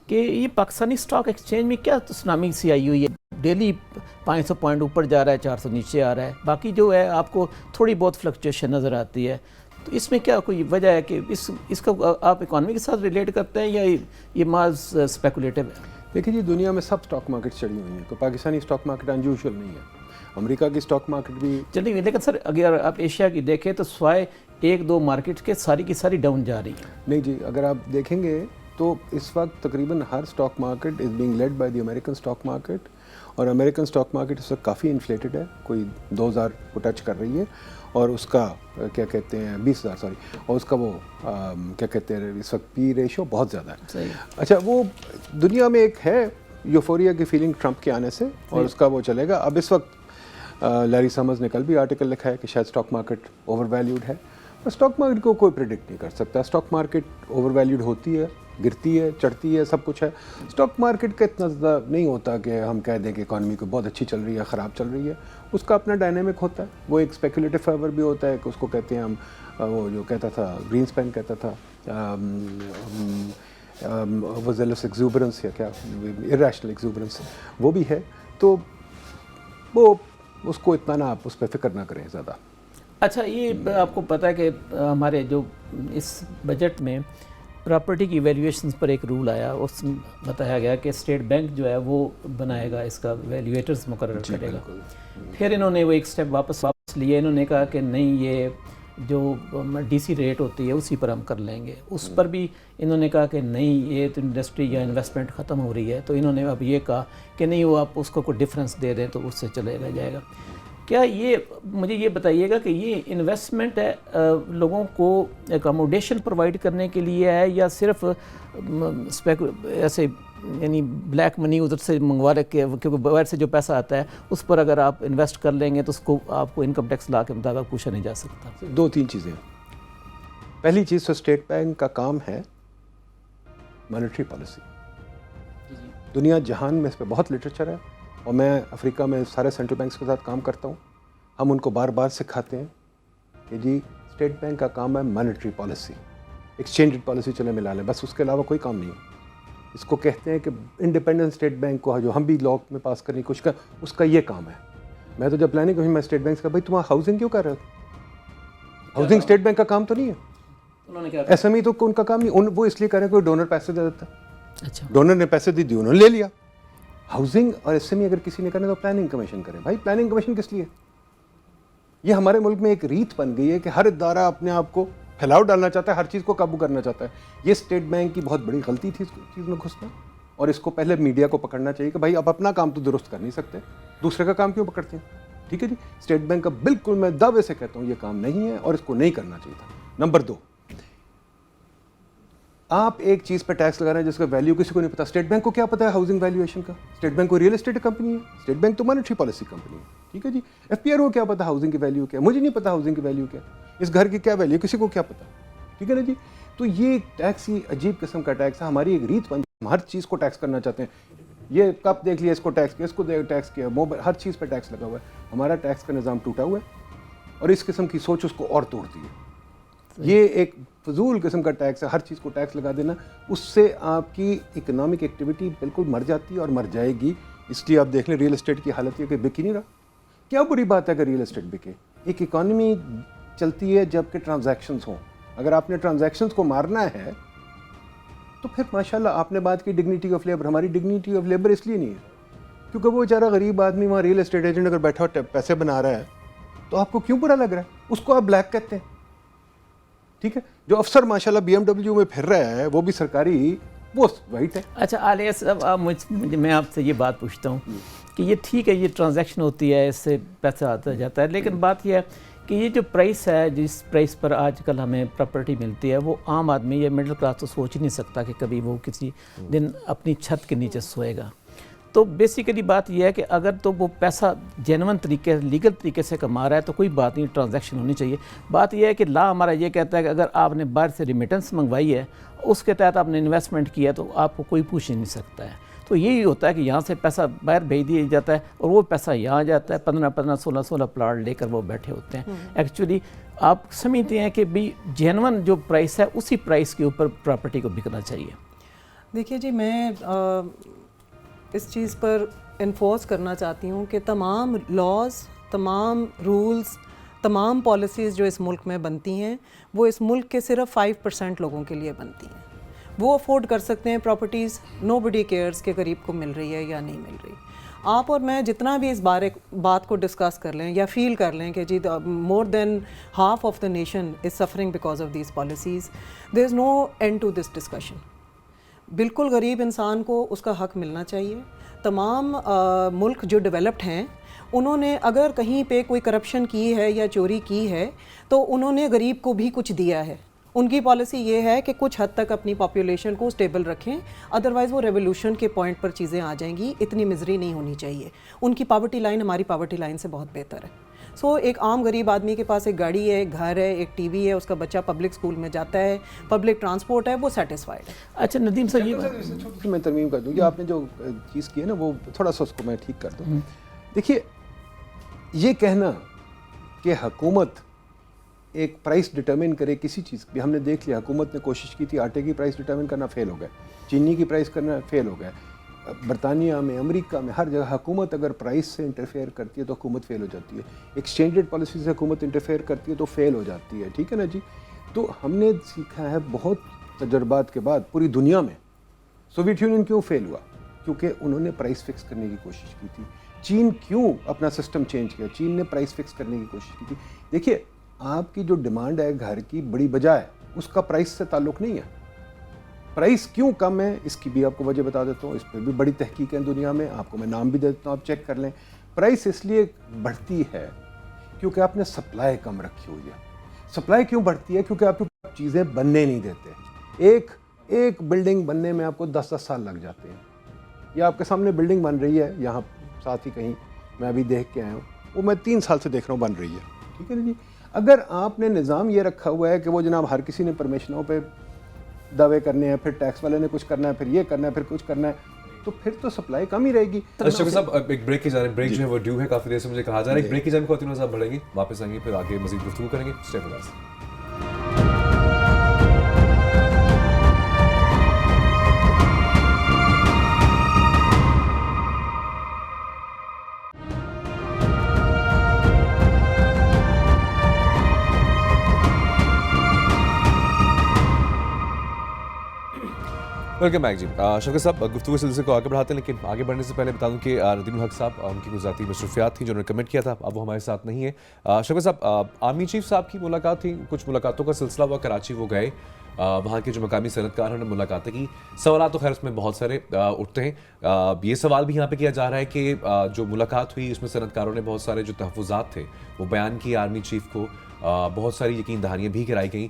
کہ یہ پاکستانی اسٹاک ایکسچینج میں کیا سونامی سی آئی ہوئی ہے؟ ڈیلی 500 پوائنٹ اوپر جا رہا ہے, 400 نیچے آ رہا ہے, باقی جو ہے آپ کو تھوڑی بہت فلکچویشن نظر آتی ہے. تو اس میں کیا کوئی وجہ ہے کہ اس کو آپ اکانومی کے ساتھ ریلیٹ کرتے ہیں یا یہ ماز اسپیکولیٹو ہے؟ دیکھیے جی, دنیا میں سب اسٹاک مارکیٹ چڑھی ہوئی ہیں, تو پاکستانی اسٹاک مارکیٹ انیوژل نہیں ہے. امریکہ کی اسٹاک مارکیٹ بھی چلیے, لیکن سر اگر آپ ایشیا کی دیکھیں تو سوائے ایک دو مارکیٹ کے ساری کی ساری ڈاؤن جا رہی ہیں. نہیں جی, اگر آپ دیکھیں گے تو اس وقت تقریباً ہر stock market is being led by the American stock market, اور امریکن اسٹاک مارکیٹ اس وقت کافی انفلیٹڈ ہے, کوئی 2000 کو ٹچ کر رہی ہے, اور اس کا کیا کہتے ہیں 20,000 سوری, اور اس کا وہ کیا کہتے ہیں اس وقت پی ریشو بہت زیادہ ہے. صحیح. اچھا, وہ دنیا میں ایک ہے یوفوریا کی فیلنگ ٹرمپ کے آنے سے, اور اس کا وہ چلے گا. اب اس وقت لیری سمرز نے کل بھی آرٹیکل لکھا ہے کہ شاید اسٹاک مارکیٹ اوور ویلیوڈ ہے. اسٹاک مارکیٹ کو کوئی پریڈکٹ نہیں کر سکتا. اسٹاک مارکیٹ اوور ویلیوڈ ہوتی ہے, گرتی ہے, چڑھتی ہے, سب کچھ ہے. اسٹاک مارکیٹ کا اتنا زیادہ نہیں ہوتا کہ ہم کہہ دیں کہ اکانومی کو بہت اچھی چل رہی ہے, خراب چل رہی ہے. اس کا اپنا ڈائنامک ہوتا ہے. وہ ایک اسپیکولیٹو فیور بھی ہوتا ہے کہ اس کو کہتے ہیں ہم, وہ جو کہتا تھا گرین اسپین کہتا تھا وزلس ایگزوبرنس یا کیا ارریشنل ایگزوبرنس, وہ بھی ہے. تو وہ اس کو اتنا نہ آپ اس پہ فکر نہ کریں زیادہ. اچھا, یہ آپ کو پتہ ہے کہ ہمارے جو اس بجٹ میں پراپرٹی کی ویلیویشنز پر ایک رول آیا, اس میں بتایا گیا کہ اسٹیٹ بینک جو ہے وہ بنائے گا, اس کا ویلیویٹرز مقرر کرے گا. پھر انہوں نے وہ ایک سٹیپ واپس لیے, انہوں نے کہا کہ نہیں, یہ جو ڈی سی ریٹ ہوتی ہے اسی پر ہم کر لیں گے. اس پر بھی انہوں نے کہا کہ نہیں, یہ تو انڈسٹری یا انویسٹمنٹ ختم ہو رہی ہے, تو انہوں نے اب یہ کہا کہ نہیں, وہ آپ اس کو کوئی ڈفرینس دے دیں تو اس سے چلے جائے گا. کیا یہ مجھے یہ بتائیے گا کہ یہ انویسٹمنٹ ہے لوگوں کو اکاموڈیشن پرووائڈ کرنے کے لیے ہے, یا صرف ایسے یعنی بلیک منی ادھر سے منگوا رکھے, کیونکہ باہر سے جو پیسہ آتا ہے اس پر اگر آپ انویسٹ کر لیں گے تو اس کو آپ کو انکم ٹیکس لا کے مطابق پوچھا نہیں جا سکتا. 2-3 چیزیں. پہلی چیز تو اسٹیٹ بینک کا کام ہے مانیٹری پالیسی. دنیا جہان میں اس پہ بہت لٹریچر ہے, اور میں افریقہ میں سارے سینٹرل بینکس کے ساتھ کام کرتا ہوں. ہم ان کو بار بار سکھاتے ہیں کہ جی اسٹیٹ بینک کا کام ہے monetary policy, exchange rate policy چلے ملا لیں, بس اس کے علاوہ کوئی کام نہیں ہے. اس کو کہتے ہیں کہ انڈیپینڈنٹ اسٹیٹ بینک کو جو ہم بھی لا میں پاس کرنے کی کوشش کر, اس کا یہ کام ہے. میں تو جب پلاننگ کمیشن میں اسٹیٹ بینک کا, بھائی تمہارا ہاؤسنگ کیوں کر رہے ہو؟ ہاؤسنگ اسٹیٹ بینک کا کام تو نہیں ہے. انہوں نے کیا ایس ایم ای تو ان کا کام نہیں, وہ اس لیے کر رہے ہیں کوئی ڈونر پیسے دے دیتا ہے. اچھا, ڈونر نے پیسے دے دیے, انہوں نے لے لیا. ہاؤسنگ اور ایس ایم ای اگر کسی نے کرنا تو پلاننگ کمیشن کرے. بھائی پلاننگ کمیشن کس لیے؟ یہ ہمارے ملک میں ایک ریت بن گئی ہے کہ ہر ادارہ اپنے آپ کو پھیلاؤ ڈالنا چاہتا ہے, ہر چیز کو قابو کرنا چاہتا ہے. یہ اسٹیٹ بینک کی بہت بڑی غلطی تھی اس چیز میں گھسنا, اور اس کو پہلے میڈیا کو پکڑنا چاہیے کہ بھائی آپ اپنا کام تو درست کر نہیں سکتے, دوسرے کا کام کیوں پکڑتے ہیں. ٹھیک ہے جی, اسٹیٹ بینک کا بالکل میں دعوے سے کہتا ہوں یہ کام نہیں ہے, اور اس کو نہیں کرنا چاہیے تھا. نمبر 2, آپ ایک چیز پہ ٹیکس لگا رہے ہیں جس کا ویلیو کسی کو نہیں پتا. اسٹیٹ بینک کو کیا پتا ہے ہاؤسنگ ویلیویشن کا؟ اسٹیٹ بینک کو ریئل اسٹیٹ کمپنی ہے, اسٹیٹ بینک تو مانیٹری پالیسی کمپنی ہے. ٹھیک ہے جی, ایف پی آر کو کیا پتا ہاؤسنگ کی ویلیو کیا؟ مجھے نہیں پتا ہاؤسنگ کی ویلیو کیا, اس گھر کی کیا ویلیو کسی کو کیا پتا. ٹھیک ہے نا جی. تو یہ ٹیکس ہی عجیب قسم کا ٹیکس ہے. ہماری ایک ریت بن, ہم ہر چیز کو ٹیکس کرنا چاہتے ہیں. یہ کپ دیکھ لیا, اس کو ٹیکس کیا, اس کو ٹیکس کیا, موبائل, ہر چیز پہ ٹیکس لگا ہوا ہے. ہمارا ٹیکس کا نظام ٹوٹا ہوا ہے, اور اس قسم کی سوچ اس کو اور توڑتی ہے. یہ ایک فضول قسم کا ٹیکس ہے, ہر چیز کو ٹیکس لگا دینا. اس سے آپ کی اکنامک ایکٹیویٹی بالکل مر جاتی ہے اور مر جائے گی. اس لیے آپ دیکھ لیں ریئل اسٹیٹ کی حالت یہ کہ بک ہی نہیں رہا. کیا بری بات ہے کہ ریئل اسٹیٹ بکے؟ ایک اکانومی چلتی ہے جب کہ ٹرانزیکشنز ہوں. اگر آپ نے ٹرانزیکشنز کو مارنا ہے تو پھر ماشاءاللہ آپ نے بات کی ڈگنیٹی آف لیبر. ہماری ڈگنیٹی آف لیبر اس لیے نہیں ہے کیونکہ وہ بیچارہ غریب آدمی وہاں ریئل اسٹیٹ ایجنٹ اگر بیٹھا ہو پیسے بنا رہا ہے تو آپ کو کیوں برا لگ رہا ہے؟ اس کو آپ بلیک کہتے ہیں. ٹھیک ہے, جو افسر ماشاءاللہ بی ایم ڈبلیو میں پھر رہا ہے وہ بھی سرکاری, وہ وائٹ ہے. اچھا عالیہ صاحب, میں آپ سے یہ بات پوچھتا ہوں کہ یہ ٹھیک ہے, یہ ٹرانزیکشن ہوتی ہے, اس سے پیسہ آتا جاتا ہے, لیکن بات یہ ہے کہ یہ جو پرائس ہے, جس پرائس پر آج کل ہمیں پراپرٹی ملتی ہے, وہ عام آدمی یا مڈل کلاس تو سوچ ہی نہیں سکتا کہ کبھی وہ کسی دن اپنی چھت کے نیچے سوئے گا. تو بیسیکلی بات یہ ہے کہ اگر تو وہ پیسہ جینون طریقے لیگل طریقے سے کما رہا ہے تو کوئی بات نہیں, ٹرانزیکشن ہونی چاہیے. بات یہ ہے کہ لا ہمارا یہ کہتا ہے کہ اگر آپ نے باہر سے ریمیٹنس منگوائی ہے, اس کے تحت آپ نے انویسٹمنٹ کیا تو آپ کو کوئی پوچھ نہیں سکتا ہے. تو یہی ہوتا ہے کہ یہاں سے پیسہ باہر بھیج دیا جاتا ہے اور وہ پیسہ یہاں جاتا ہے, 15 16 پلاٹ لے کر وہ بیٹھے ہوتے ہیں. ایکچولی آپ سمجھتے ہیں کہ بھی جینون جو پرائس ہے اسی پرائس کے اوپر پراپرٹی کو بکنا چاہیے. دیکھیے جی, میں اس چیز پر انفورس کرنا چاہتی ہوں کہ تمام لاز, تمام رولز, تمام پالیسیز جو اس ملک میں بنتی ہیں وہ اس ملک کے صرف 5% لوگوں کے لیے بنتی ہیں. وہ افورڈ کر سکتے ہیں پراپرٹیز, نو بڈی کیئرس کے قریب کو مل رہی ہے یا نہیں مل رہی. آپ اور میں جتنا بھی اس بات کو ڈسکس کر لیں یا فیل کر لیں کہ جی more than half of the nation is suffering because of these policies, there is no end to this discussion. بالکل غریب انسان کو اس کا حق ملنا چاہیے. تمام ملک جو ڈیولپڈ ہیں انہوں نے اگر کہیں پہ کوئی کرپشن کی ہے یا چوری کی ہے تو انہوں نے غریب کو بھی کچھ دیا ہے. ان کی پالیسی یہ ہے کہ کچھ حد تک اپنی پاپولیشن کو اسٹیبل رکھیں, ادروائز وہ ریولوشن کے پوائنٹ پر چیزیں آ جائیں گی. اتنی مزری نہیں ہونی چاہیے. ان کی پاورٹی لائن ہماری پاورٹی لائن سے بہت بہتر ہے. سو ایک عام غریب آدمی کے پاس ایک گاڑی ہے, ایک گھر ہے, ایک ٹی وی ہے, اس کا بچہ پبلک اسکول میں جاتا ہے, پبلک ٹرانسپورٹ ہے, وہ سیٹسفائڈ ہے. اچھا ندیم صاحب, چھوٹی میں ترمیم کر دوں کہ آپ نے جو چیز کی ہے نا وہ تھوڑا سا اس کو میں ٹھیک کر دوں. دیکھیے, یہ کہنا کہ حکومت ایک پرائس ڈٹرمن کرے کسی چیز بھی, ہم نے دیکھ لیا حکومت نے کوشش کی تھی آٹے کی پرائس ڈٹرمن کرنا, فیل ہو گئے. چینی کی پرائس کرنا, فیل ہو گئے. برطانیہ میں, امریکہ میں, ہر جگہ حکومت اگر پرائس سے انٹرفیئر کرتی ہے تو حکومت فیل ہو جاتی ہے. ایکسچینج ریٹ پالیسی سے حکومت انٹرفیئر کرتی ہے تو فیل ہو جاتی ہے. ٹھیک ہے نا جی. تو ہم نے سیکھا ہے بہت تجربات کے بعد پوری دنیا میں. سوویت یونین کیوں فیل ہوا؟ کیونکہ انہوں نے پرائس فکس کرنے کی کوشش کی تھی. چین کیوں اپنا سسٹم چینج کیا؟ چین نے پرائس فکس کرنے کی کوشش کی تھی. دیکھیے, آپ کی جو ڈیمانڈ ہے گھر کی بڑی بجائے اس کا پرائس سے تعلق نہیں ہے. پرائس کیوں کم ہے اس کی بھی آپ کو وجہ بتا دیتا ہوں. اس پہ بھی بڑی تحقیق ہے دنیا میں, آپ کو میں نام بھی دے دیتا ہوں, آپ چیک کر لیں. پرائس اس لیے بڑھتی ہے کیونکہ آپ نے سپلائی کم رکھی ہوئی ہے. سپلائی کیوں بڑھتی ہے؟ کیونکہ آپ کو چیزیں بننے نہیں دیتے. ایک بلڈنگ بننے میں آپ کو 10 سال لگ جاتے ہیں. یا آپ کے سامنے بلڈنگ بن رہی ہے یہاں ساتھ ہی کہیں, میں ابھی دیکھ کے آیا ہوں, وہ میں 3 سال سے دیکھ رہا ہوں بن رہی ہے. ٹھیک ہے نا جی. اگر آپ نے نظام یہ رکھا ہوا ہے کہ وہ جناب ہر کسی نے پرمیشنوں پہ دعوے کرنے ہیں, پھر ٹیکس والے نے کچھ کرنا ہے, پھر یہ کرنا ہے, پھر کچھ کرنا ہے, تو پھر تو سپلائی کم ہی رہے گی. شفیع صاحب, ایک بریک کی جا رہے ہیں. بریک جو ہے وہ ڈیو ہے, کافی دیر سے مجھے کہا جا رہا ہے. ایک بریک کی جانب خواتین صاحب بڑھیں گی, واپس آئیں گے, پھر آگے مزید گفتگو کریں گے. Stay with us. Welcome back جی. شفیع صاحب, گفتگو کے سلسلے کو آگے بڑھاتے ہیں, لیکن آگے بڑھنے سے پہلے بتا دوں کہ ندیم الحق صاحب, ان کی کچھ ذاتی مصروفیات تھیں جنہوں نے کمنٹ کیا تھا, اب وہ ہمارے ساتھ نہیں ہے. شفیع صاحب, آرمی چیف صاحب کی ملاقات تھی, کچھ ملاقاتوں کا سلسلہ ہوا, کراچی وہ گئے, وہاں کے جو مقامی صنعتکاروں نے ملاقاتیں کی. سوالات تو خیر اس میں بہت سارے اٹھتے ہیں. یہ سوال بھی یہاں پہ کیا جا رہا ہے کہ جو ملاقات ہوئی اس میں صنعتکاروں نے بہت سارے جو تحفظات تھے وہ بیان کیے آرمی چیف کو, بہت ساری یقین دہانیاں بھی کرائی گئیں.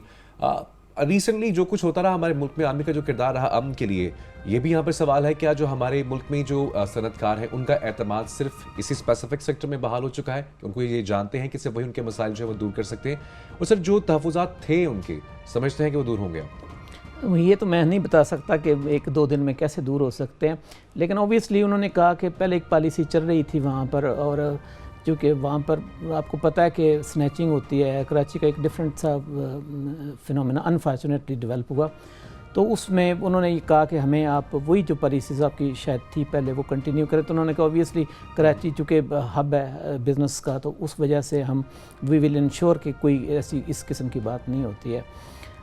ریسنٹلی جو کچھ ہوتا رہا ہمارے ملک میں, آرمی کا جو کردار رہا امن کے لیے, یہ بھی یہاں پر سوال ہے کیا جو ہمارے ملک میں جو صنعت کار ہیں ان کا اعتماد صرف اسی اسپیسیفک سیکٹر میں بحال ہو چکا ہے, ان کو یہ جانتے ہیں کہ صرف وہی ان کے مسائل جو ہے وہ دور کر سکتے ہیں, اور صرف جو تحفظات تھے ان کے سمجھتے ہیں کہ وہ دور ہوں گے؟ یہ تو میں نہیں بتا سکتا کہ 1-2 دن میں کیسے دور ہو سکتے ہیں, لیکن اوبیسلی انہوں نے کہا کہ پہلے ایک پالیسی چل رہی تھی وہاں پر, اور چونکہ وہاں پر آپ کو پتہ ہے کہ سنیچنگ ہوتی ہے, کراچی کا ایک ڈفرینٹ سا فنومینا انفارچونیٹلی ڈیولپ ہوا, تو اس میں انہوں نے یہ کہا کہ ہمیں آپ وہی جو پالیسیز آپ کی شاید تھی پہلے وہ کنٹینیو کریں. تو انہوں نے کہا اوبیسلی کراچی چونکہ ہب ہے بزنس کا, تو اس وجہ سے ہم وی ول انشور کہ کوئی ایسی اس قسم کی بات نہیں ہوتی ہے.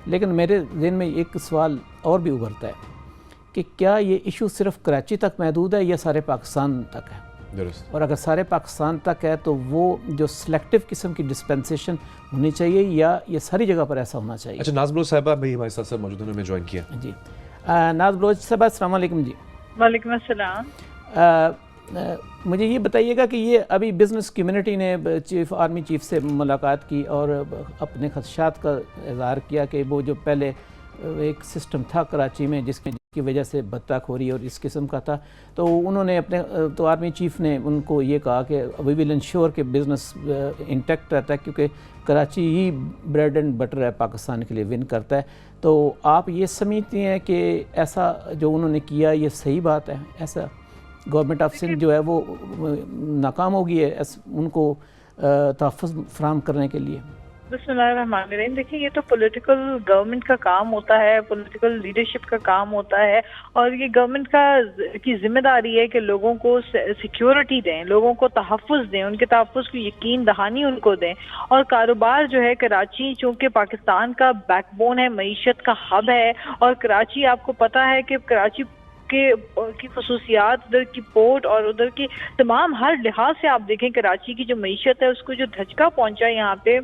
لیکن میرے ذہن میں ایک سوال اور بھی ابھرتا ہے کہ کیا یہ ایشو صرف کراچی تک محدود ہے یا سارے پاکستان تک ہے؟ اور اگر سارے پاکستان تک ہے تو وہ جو سلیکٹیو قسم کی ڈسپینسیشن ہونی چاہیے یا یہ ساری جگہ پر ایسا ہونا چاہیے؟ اچھا, ناز بلوچ صاحبہ بھی ہمارے ساتھ موجود ہیں, میں جوائن کیا. جی, ناز بلوچ صاحبہ السلام علیکم. جی وعلیکم السلام. مجھے یہ بتائیے گا کہ یہ ابھی بزنس کمیونٹی نے آرمی چیف سے ملاقات کی اور اپنے خدشات کا اظہار کیا کہ وہ جو پہلے ایک سسٹم تھا کراچی میں جس کے کی وجہ سے بطخوری اور اس قسم کا تھا. تو انہوں نے اپنے تو آرمی چیف نے ان کو یہ کہا کہ وی ول انشور کہ بزنس انٹیکٹ رہتا ہے کیونکہ کراچی ہی بریڈ اینڈ بٹر ہے پاکستان کے لیے ون کرتا ہے. تو آپ یہ سمجھتی ہیں کہ ایسا جو انہوں نے کیا یہ صحیح بات ہے؟ ایسا گورنمنٹ آف سندھ جو ہے وہ ناکام ہو گئی ہے ان کو تحفظ فراہم کرنے کے لیے؟ بسم اللہ الرحمن الرحیم. دیکھیں یہ تو پولیٹیکل گورنمنٹ کا کام ہوتا ہے, پولیٹیکل لیڈرشپ کا کام ہوتا ہے, اور یہ گورنمنٹ کی ذمہ داری ہے کہ لوگوں کو سیکیورٹی دیں, لوگوں کو تحفظ دیں, ان کے تحفظ کی یقین دہانی ان کو دیں. اور کاروبار جو ہے کراچی چونکہ پاکستان کا بیک بون ہے, معیشت کا ہب ہے, اور کراچی آپ کو پتہ ہے کہ کراچی کی خصوصیات, ادھر کی پورٹ اور ادھر کی تمام ہر لحاظ سے آپ دیکھیں کراچی کی جو معیشت ہے اس کو جو دھچکا پہنچا یہاں پہ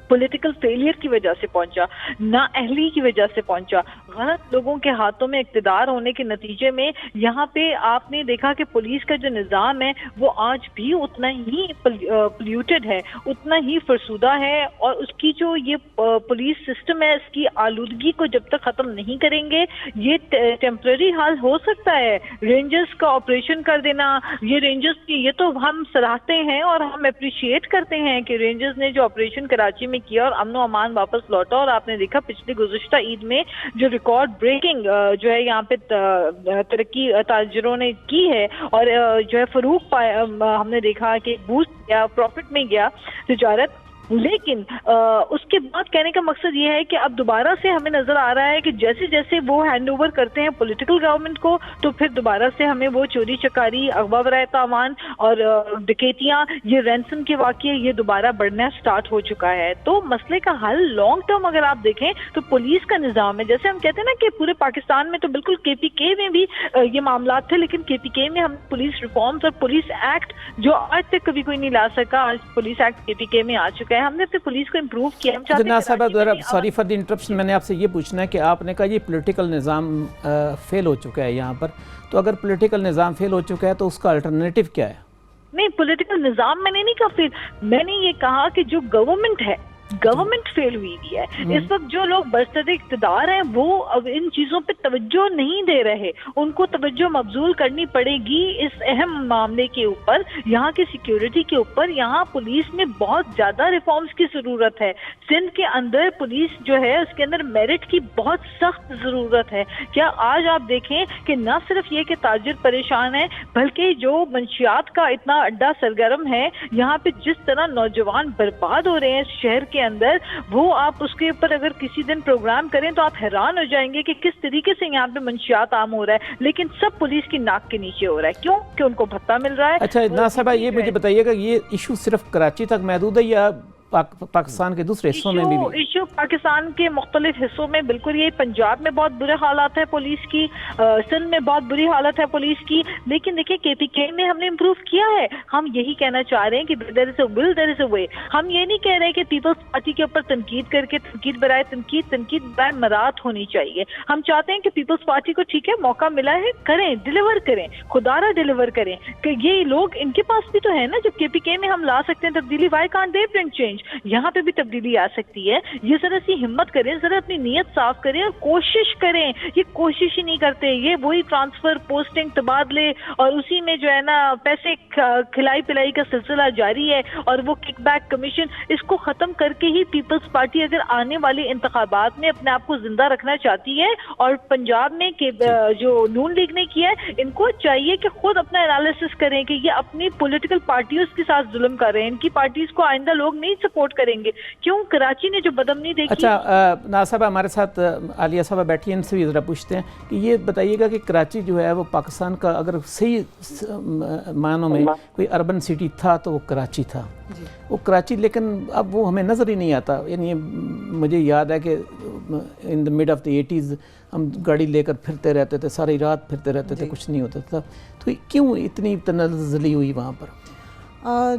پولیٹیکل فیلئر کی وجہ سے پہنچا, نااہلی کی وجہ سے پہنچا, غلط لوگوں کے ہاتھوں میں اقتدار ہونے کے نتیجے میں یہاں پہ آپ نے دیکھا کہ پولیس کا جو نظام ہے وہ آج بھی اتنا ہی پلیوٹڈ ہے, اتنا ہی فرسودہ ہے, اور اس کی جو یہ پولیس سسٹم ہے اس کی آلودگی کو جب تک ختم نہیں کریں گے یہ ٹیمپرری حال ہو سکتا ہے. رینجرز کا آپریشن کر دینا, یہ رینجرز کی یہ تو ہم سراہتے ہیں اور ہم اپریشیٹ کرتے ہیں کہ رینجرز نے جو آپریشن کراچی میں کیا اور امن و امان واپس لوٹا, اور آپ نے دیکھا پچھلی گزشتہ عید میں جو ریکارڈ بریکنگ جو ہے یہاں پہ ترقی تاجروں نے کی ہے, اور جو ہے فروغ ہم نے دیکھا کہ بوسٹ گیا, پروفٹ میں گیا تجارت. لیکن اس کے بعد کہنے کا مقصد یہ ہے کہ اب دوبارہ سے ہمیں نظر آ رہا ہے کہ جیسے جیسے وہ ہینڈ اوور کرتے ہیں پولیٹیکل گورنمنٹ کو تو پھر دوبارہ سے ہمیں وہ چوری چکاری, اغوا برائے تاوان اور ڈکیتیاں, یہ رینسم کے واقعے یہ دوبارہ بڑھنا سٹارٹ ہو چکا ہے. تو مسئلے کا حل لانگ ٹرم اگر آپ دیکھیں تو پولیس کا نظام ہے. جیسے ہم کہتے ہیں نا کہ پورے پاکستان میں تو بالکل کے پی کے میں بھی یہ معاملات تھے, لیکن کے پی کے میں ہم پولیس ریفارمز اور پولیس ایکٹ جو آج تک کبھی کوئی نہیں لا سکا, آج پولیس ایکٹ کے پی کے میں آ چکا ہے. ہم نے اپنے پولیس کو امپروو کیا. سوری فار دی انٹرپشن, میں نے آپ سے یہ پوچھنا ہے کہ آپ نے کہا یہ پولیٹیکل نظام فیل ہو چکا ہے یہاں پر, تو اگر پولیٹیکل نظام فیل ہو چکا ہے تو اس کا الٹرنیٹو کیا ہے؟ نہیں, پولیٹیکل نظام میں نے نہیں کہا فیل, میں نے یہ کہا کہ جو گورنمنٹ ہے گورنمنٹ فیل ہوئی ہے. اس وقت جو لوگ برسر اقتدار ہیں وہ اب ان چیزوں پہ توجہ نہیں دے رہے, ان کو توجہ مبذول کرنی پڑے گی اس اہم معاملے کے اوپر, یہاں کی سیکیورٹی کے اوپر. یہاں پولیس میں بہت زیادہ ریفارمز کی ضرورت ہے. سندھ کے اندر پولیس جو ہے اس کے اندر میرٹ کی بہت سخت ضرورت ہے. کیا آج آپ دیکھیں کہ نہ صرف یہ کہ تاجر پریشان ہیں بلکہ جو منشیات کا اتنا اڈا سرگرم ہے یہاں پہ, جس طرح نوجوان برباد ہو رہے ہیں شہر کے اندر, وہ آپ اس کے اوپر اگر کسی دن پروگرام کریں تو آپ حیران ہو جائیں گے کہ کس طریقے سے یہاں پہ منشیات عام ہو رہا ہے, لیکن سب پولیس کی ناک کے نیچے ہو رہا ہے. کیوں کہ ان کو بھتہ مل رہا ہے. اچھا ناصبہ, یہ مجھے بتائیے گا یہ ایشو صرف کراچی تک محدود ہے یا پاکستان کے دوسرے حصوں میں بھی؟ ایشو پاکستان کے مختلف حصوں میں بالکل, یہ پنجاب میں بہت برے حالات ہے پولیس کی, سندھ میں بہت بری حالت ہے پولیس کی, لیکن دیکھیں کے پی کے میں ہم نے امپروو کیا ہے. ہم یہی کہنا چاہ رہے ہیں کہ دیر از اے ول دیر از اے وے. ہم یہ نہیں کہہ رہے کہ پیپلز پارٹی کے اوپر تنقید کر کے تنقید برائے مراد ہونی چاہیے. ہم چاہتے ہیں کہ پیپلز پارٹی کو ٹھیک ہے موقع ملا ہے, کریں, ڈیلیور کریں, خدارہ ڈیلیور کریں, کہ یہ لوگ ان کے پاس بھی تو ہے نا, جب کے پی کے میں ہم لا سکتے ہیں تبدیلی, why can't they bring change. یہاں پہ بھی تبدیلی آ سکتی ہے. یہ ذرا سی ہمت کریں, ذرا اپنی نیت صاف کریں اور کوشش کریں. یہ کوشش ہی نہیں کرتے, یہ وہی ٹرانسفر, پوسٹنگ, تبادلے اور اسی میں جو ہے نا پیسے کھلائی پلائی کا سلسلہ جاری ہے, اور وہ کک بیک کمیشن, اس کو ختم کر کے ہی پیپلز پارٹی اگر آنے والے انتخابات میں اپنے آپ کو زندہ رکھنا چاہتی ہے, اور پنجاب میں جو نون لیگ نے کیا ہے, ان کو چاہیے کہ خود اپنا انالیسس کریں کہ یہ اپنی پولیٹیکل پارٹیز کے ساتھ ظلم کر رہے ہیں. ان کی پارٹیز کو آئندہ لوگ نہیں سپورٹ کریں گے. کیوں کراچی نے جو بدامنی دیکھی. اچھا ناصبہ ہمارے ساتھ عالیہ صاحبہ بیٹھی ہیں, ان سے بھی ذرا پوچھتے ہیں کہ یہ بتائیے گا کہ کراچی جو ہے وہ پاکستان کا اگر صحیح معنوں میں کوئی اربن سٹی تھا تو وہ کراچی تھا. وہ کراچی, لیکن اب وہ ہمیں نظر ہی نہیں آتا. یعنی مجھے یاد ہے کہ ان the mid of the 80s ہم گاڑی لے کر پھرتے رہتے تھے, ساری رات پھرتے رہتے تھے, کچھ نہیں ہوتا تھا. تو کیوں اتنی تنزلی ہوئی وہاں پر؟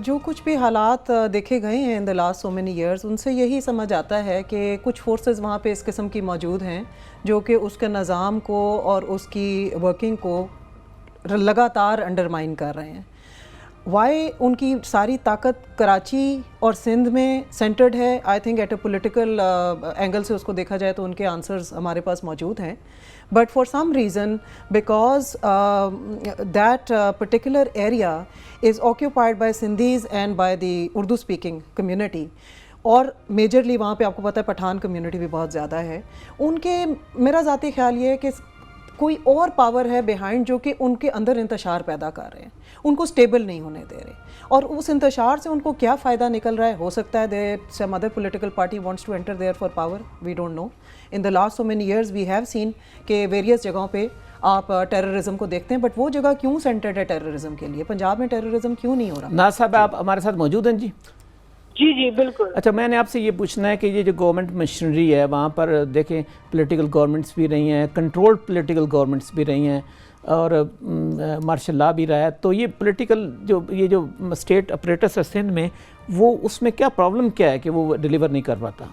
جو کچھ بھی حالات دیکھے گئے ہیں in the last so many years, ان سے یہی سمجھ آتا ہے کہ کچھ فورسز وہاں پہ اس قسم کی موجود ہیں جو کہ اس کے نظام کو اور اس کی ورکنگ کو لگاتار انڈرمائن کر رہے ہیں. वाई उनकी सारी ताकत कराची और सिंध में सेंटर्ड है, I think at a political angle से उसको देखा जाए तो उनके आंसर्स हमारे पास मौजूद हैं. But for some reason, because that particular area is occupied by Sindhis and by the Urdu speaking community, और मेजरली वहाँ पे आपको पता है पठान कम्युनिटी भी बहुत ज़्यादा है, उनके मेरा ज़ाती ख्याल ये है कि कोई और पावर है बिहाइंड जो कि उनके अंदर इंतशार पैदा कर रहे हैं, उनको स्टेबल नहीं होने दे रहे, और उस इंतशार से उनको क्या फ़ायदा निकल रहा है. हो सकता है that some other political party wants to enter there for power, we don't know. In the last so many years we have seen कि वेरियस जगहों पे आप टेररिज्म को देखते हैं, बट वो जगह क्यों सेंटर्ड है टेररिज्म के लिए? पंजाब में टेररिज्म क्यों नहीं हो रहा? नाज साहब आप हमारे साथ मौजूद हैं जी? जी जी बिल्कुल. अच्छा, मैंने आपसे ये पूछना है कि ये जो गवर्नमेंट मशीनरी है वहाँ पर देखें पॉलिटिकल गवर्नमेंट्स भी रही हैं, कंट्रोल्ड पॉलिटिकल गवर्नमेंट्स भी रही हैं, और मार्शल लॉ भी रहा है, तो ये पॉलिटिकल जो स्टेट अपरेटस है सिंध में, वो उसमें क्या प्रॉब्लम क्या है कि वो डिलीवर नहीं कर पाता?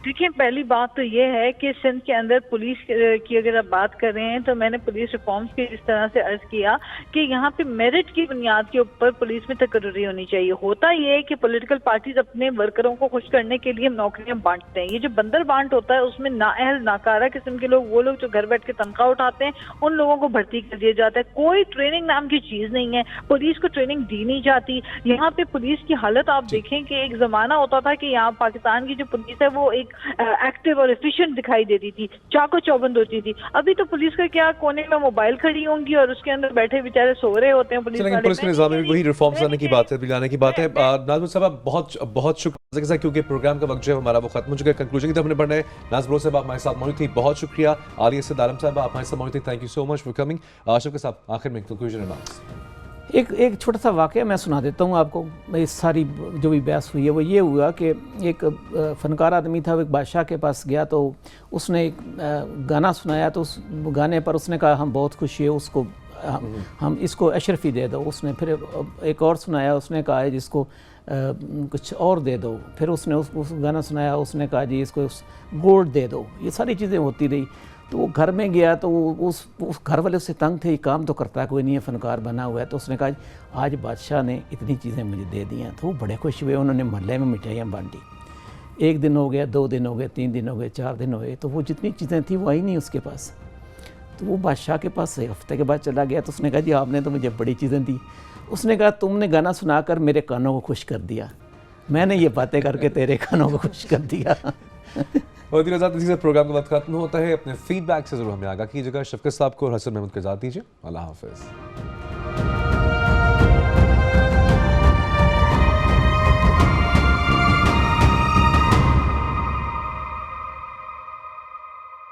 देखिए, पहली बात तो ये है कि सिंध के अंदर पुलिस की अगर आप बात कर रहे हैं तो मैंने पुलिस रिफॉर्म्स की जिस तरह से अर्ज किया कि यहाँ पे मेरिट की बुनियाद के ऊपर पुलिस में तकर्री होनी चाहिए. होता ये है कि पॉलिटिकल पार्टीज अपने वर्करों को खुश करने के लिए नौकरियां बांटते हैं. ये जो बंदर बांट होता है उसमें नाअहल नाकारा किस्म के लोग, वो लोग जो घर बैठ के तनख्वाह उठाते हैं, उन लोगों को भर्ती कर दिया जाता है. कोई ट्रेनिंग नाम की चीज नहीं है, पुलिस को ट्रेनिंग दी नहीं जाती. यहाँ पे पुलिस की हालत आप देखें कि एक जमाना होता था कि यहाँ पाकिस्तान की जो पुलिस है वो एक एक्टिव और एफिशिएंट दिखाई देती थी, चाको चौबंद होती थी. अभी तो पुलिस का क्या कोने में मोबाइल खड़ी होंगी और उसके अंदर बैठे बेचारे सो रहे होते हैं पुलिस वाले. पुलिस के निज़ाम में भी वही रिफॉर्म्स लाने की बात है, दिलाने की बात है. नाज़मुल साहब बहुत बहुत शुक्रिया, क्योंकि प्रोग्राम का वक्त जो है हमारा वो खत्म हो चुका है, कंक्लूजन की तरफ हमने बढ़ना है. नाज़मुल साहब आप हमारे साथ मौजूद थी, बहुत शुक्रिया. आलिया सैद आलम साहब आप हमारे साथ मौजूद थी, thank you so much for coming. Asif साहब आखिर में कंक्लूजन रिमार्क्स. एक छोटा सा वाक़या मैं सुना देता हूँ आपको. इस सारी जो भी बहस हुई है वो ये हुआ कि एक फ़नकार आदमी था, वो एक बादशाह के पास गया तो उसने एक गाना सुनाया, तो उस गाने पर उसने कहा हम बहुत खुश हैं, उसको हम इसको अशरफी दे दो. उसने फिर एक और सुनाया, उसने कहा है जिसको कुछ और दे दो. फिर उसने उस गाना सुनाया, उसने कहा जी इसको गोल्ड दे दो. ये सारी चीज़ें होती रही. तो वो घर में गया तो उस घर वाले उससे तंग थे, काम तो करता है कोई नहीं है, फ़नकार बना हुआ है. तो उसने कहा आज बादशाह ने इतनी चीज़ें मुझे दे दी हैं. तो वो बड़े खुश हुए, उन्होंने मोहल्ले में मिठाइयाँ बांटी. 1 दिन हो गया, 2 दिन हो गए, 3 दिन हो गए, 4 दिन हो गए, तो वो जितनी चीज़ें थी वो आई नहीं उसके पास. तो वो बादशाह के पास 1 हफ्ते के बाद चला गया. तो उसने कहा जी आपने तो मुझे बड़ी चीज़ें दी. उसने कहा तुमने गाना सुनाकर मेरे कानों को खुश कर दिया, मैंने ये बातें करके तेरे कानों को खुश कर दिया. और इसी से प्रोग्राम का वक्त खत्म होता है. अपने फीडबैक से जरूर हमें आगाह कीजिएगा. शफकत साहब को और हसन महमूद को इजाज़त दीजिए. अल्लाह हाफिज़.